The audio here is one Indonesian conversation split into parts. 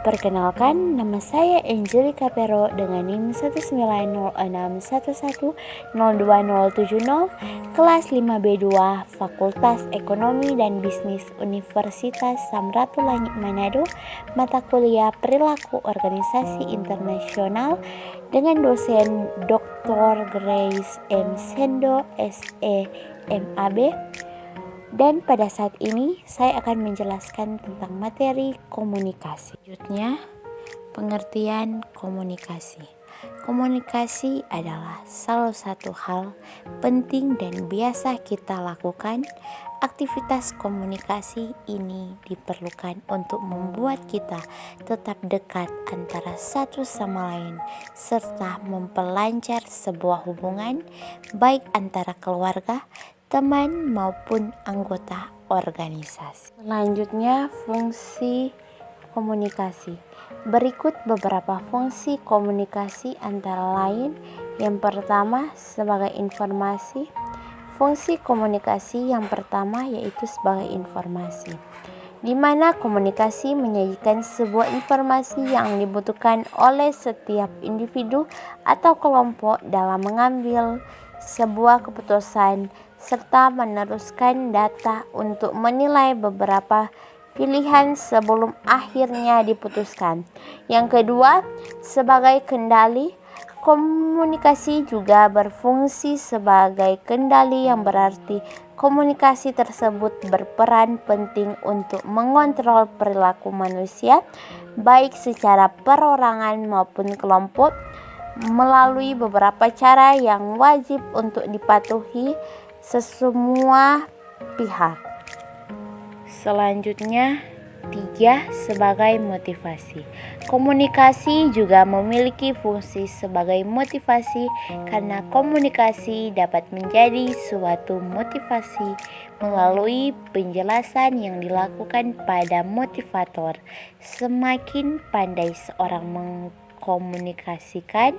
Perkenalkan, nama saya Angelica Pero dengan NIM 19061102070, kelas 5B2, Fakultas Ekonomi dan Bisnis Universitas Samratulangi Manado, mata kuliah Perilaku Organisasi Internasional dengan dosen Dr. Grace M. Sendo, SE, MAB. Dan pada saat ini saya akan menjelaskan tentang materi komunikasi. Selanjutnya, pengertian komunikasi. Komunikasi adalah salah satu hal penting dan biasa kita lakukan. Aktivitas komunikasi ini diperlukan untuk membuat kita tetap dekat antara satu sama lain, serta memperlancar sebuah hubungan baik antara keluarga, teman maupun anggota organisasi. Selanjutnya, fungsi komunikasi. Berikut beberapa fungsi komunikasi antara lain. Yang pertama, sebagai informasi. Fungsi komunikasi yang pertama yaitu sebagai informasi, di mana komunikasi menyajikan sebuah informasi yang dibutuhkan oleh setiap individu atau kelompok dalam mengambil sebuah keputusan serta meneruskan data untuk menilai beberapa pilihan sebelum akhirnya diputuskan. Yang kedua, sebagai kendali. Komunikasi juga berfungsi sebagai kendali, yang berarti komunikasi tersebut berperan penting untuk mengontrol perilaku manusia, baik secara perorangan maupun kelompok, melalui beberapa cara yang wajib untuk dipatuhi semua pihak. Selanjutnya, 3. Sebagai motivasi. Komunikasi juga memiliki fungsi sebagai motivasi karena komunikasi dapat menjadi suatu motivasi melalui penjelasan yang dilakukan pada motivator. Semakin pandai seorang mengkomunikasikan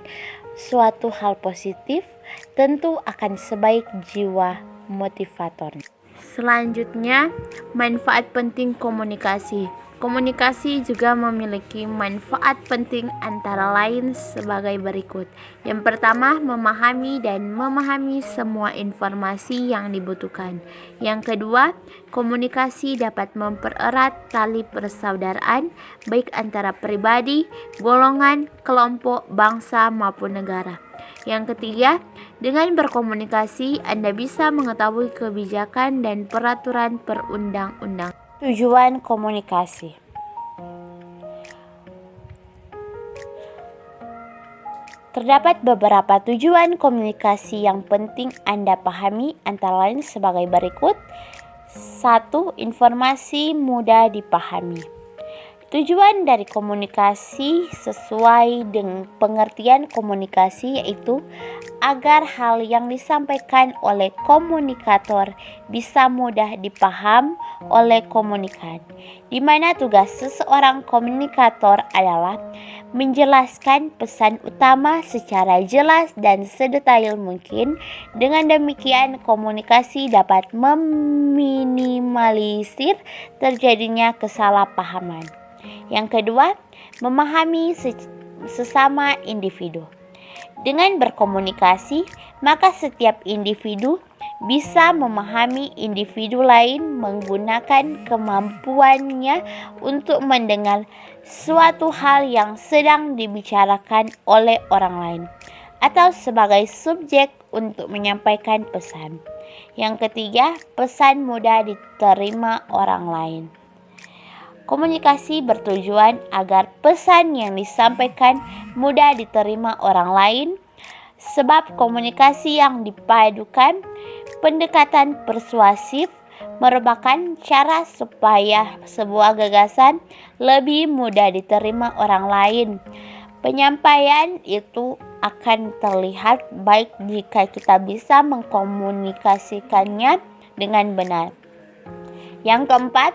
suatu hal positif, tentu akan sebaik jiwa motivator. Selanjutnya, manfaat penting komunikasi. Komunikasi juga memiliki manfaat penting antara lain sebagai berikut. Yang pertama, memahami dan memahami semua informasi yang dibutuhkan. Yang kedua, komunikasi dapat mempererat tali persaudaraan baik antara pribadi, golongan, kelompok, bangsa maupun negara. Yang ketiga, dengan berkomunikasi Anda bisa mengetahui kebijakan dan peraturan perundang-undang. Tujuan komunikasi. Terdapat beberapa tujuan komunikasi yang penting Anda pahami, antara lain sebagai berikut. 1. Informasi mudah dipahami. Tujuan dari komunikasi sesuai dengan pengertian komunikasi yaitu agar hal yang disampaikan oleh komunikator bisa mudah dipaham oleh komunikan, di mana tugas seseorang komunikator adalah menjelaskan pesan utama secara jelas dan sedetail mungkin. Dengan demikian, komunikasi dapat meminimalisir terjadinya kesalahpahaman. Yang kedua, memahami sesama individu. Dengan berkomunikasi, maka setiap individu bisa memahami individu lain menggunakan kemampuannya untuk mendengar suatu hal yang sedang dibicarakan oleh orang lain, atau sebagai subjek untuk menyampaikan pesan. Yang ketiga, pesan mudah diterima orang lain. Komunikasi bertujuan agar pesan yang disampaikan mudah diterima orang lain, sebab komunikasi yang dipadukan pendekatan persuasif merupakan cara supaya sebuah gagasan lebih mudah diterima orang lain. Penyampaian itu akan terlihat baik jika kita bisa mengkomunikasikannya dengan benar. Yang keempat,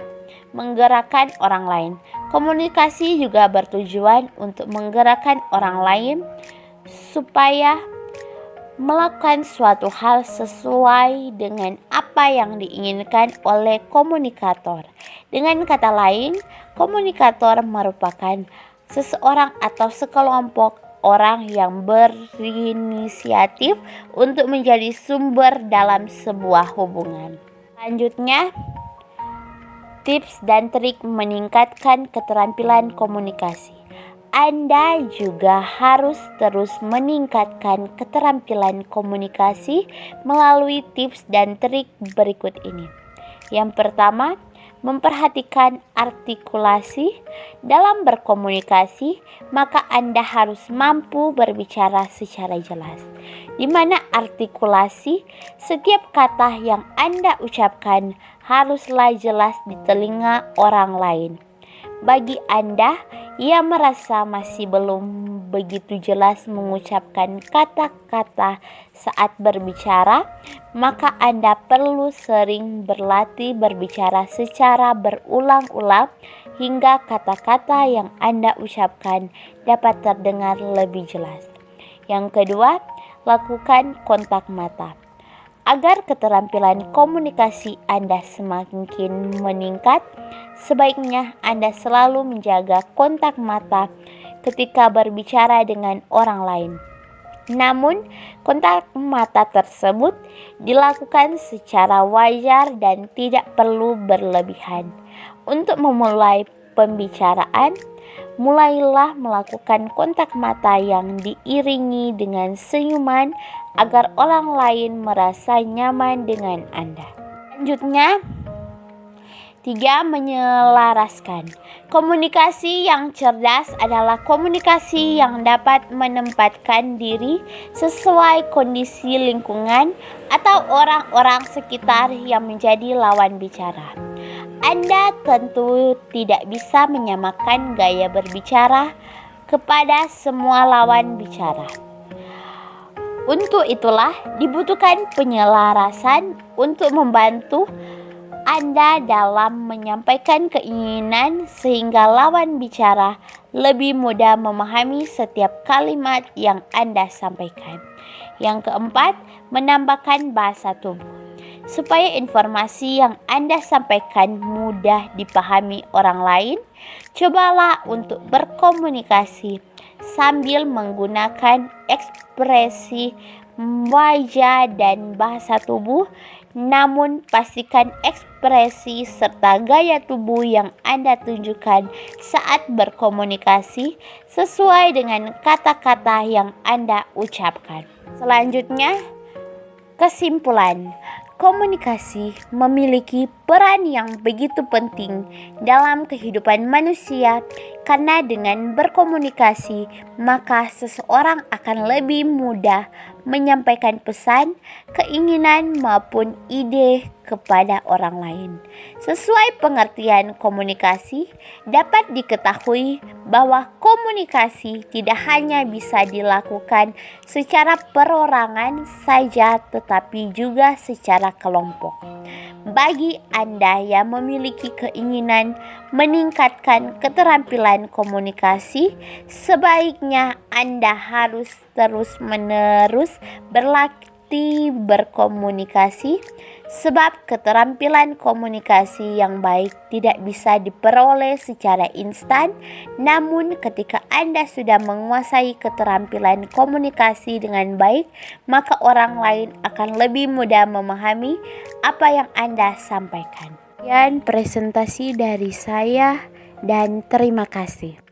menggerakkan orang lain. Komunikasi juga bertujuan untuk menggerakkan orang lain supaya melakukan suatu hal sesuai dengan apa yang diinginkan oleh komunikator. Dengan kata lain, komunikator merupakan seseorang atau sekelompok orang yang berinisiatif untuk menjadi sumber dalam sebuah hubungan. Selanjutnya, tips dan trik meningkatkan keterampilan komunikasi. Anda juga harus terus meningkatkan keterampilan komunikasi melalui tips dan trik berikut ini. Yang pertama, memperhatikan artikulasi. Dalam berkomunikasi, maka Anda harus mampu berbicara secara jelas. Di mana artikulasi, setiap kata yang Anda ucapkan haruslah jelas di telinga orang lain. Bagi Anda yang merasa masih belum begitu jelas mengucapkan kata-kata saat berbicara, maka Anda perlu sering berlatih berbicara secara berulang-ulang hingga kata-kata yang Anda ucapkan dapat terdengar lebih jelas. Yang kedua, lakukan kontak mata. Agar keterampilan komunikasi Anda semakin meningkat, sebaiknya Anda selalu menjaga kontak mata ketika berbicara dengan orang lain. Namun, kontak mata tersebut dilakukan secara wajar dan tidak perlu berlebihan. Untuk memulai pembicaraan, mulailah melakukan kontak mata yang diiringi dengan senyuman agar orang lain merasa nyaman dengan Anda. Selanjutnya, 3. Menyelaraskan. Komunikasi yang cerdas adalah komunikasi yang dapat menempatkan diri sesuai kondisi lingkungan atau orang-orang sekitar yang menjadi lawan bicara. Anda tentu tidak bisa menyamakan gaya berbicara kepada semua lawan bicara. Untuk itulah dibutuhkan penyelarasan untuk membantu Anda dalam menyampaikan keinginan sehingga lawan bicara lebih mudah memahami setiap kalimat yang Anda sampaikan. Yang keempat, menambahkan bahasa tubuh. Supaya informasi yang Anda sampaikan mudah dipahami orang lain, cobalah untuk berkomunikasi sambil menggunakan ekspresi wajah dan bahasa tubuh. Namun pastikan ekspresi serta gaya tubuh yang Anda tunjukkan saat berkomunikasi sesuai dengan kata-kata yang Anda ucapkan. Selanjutnya, kesimpulan. Komunikasi memiliki peran yang begitu penting dalam kehidupan manusia karena dengan berkomunikasi maka seseorang akan lebih mudah menyampaikan pesan, keinginan maupun ide kepada orang lain. Sesuai pengertian komunikasi, dapat diketahui bahwa komunikasi tidak hanya bisa dilakukan secara perorangan saja tetapi juga secara kelompok. Bagi Anda yang memiliki keinginan meningkatkan keterampilan komunikasi, sebaiknya Anda harus terus-menerus berlatih berkomunikasi, sebab keterampilan komunikasi yang baik tidak bisa diperoleh secara instan. Namun ketika Anda sudah menguasai keterampilan komunikasi dengan baik, maka orang lain akan lebih mudah memahami apa yang Anda sampaikan. Sekian presentasi dari saya dan terima kasih.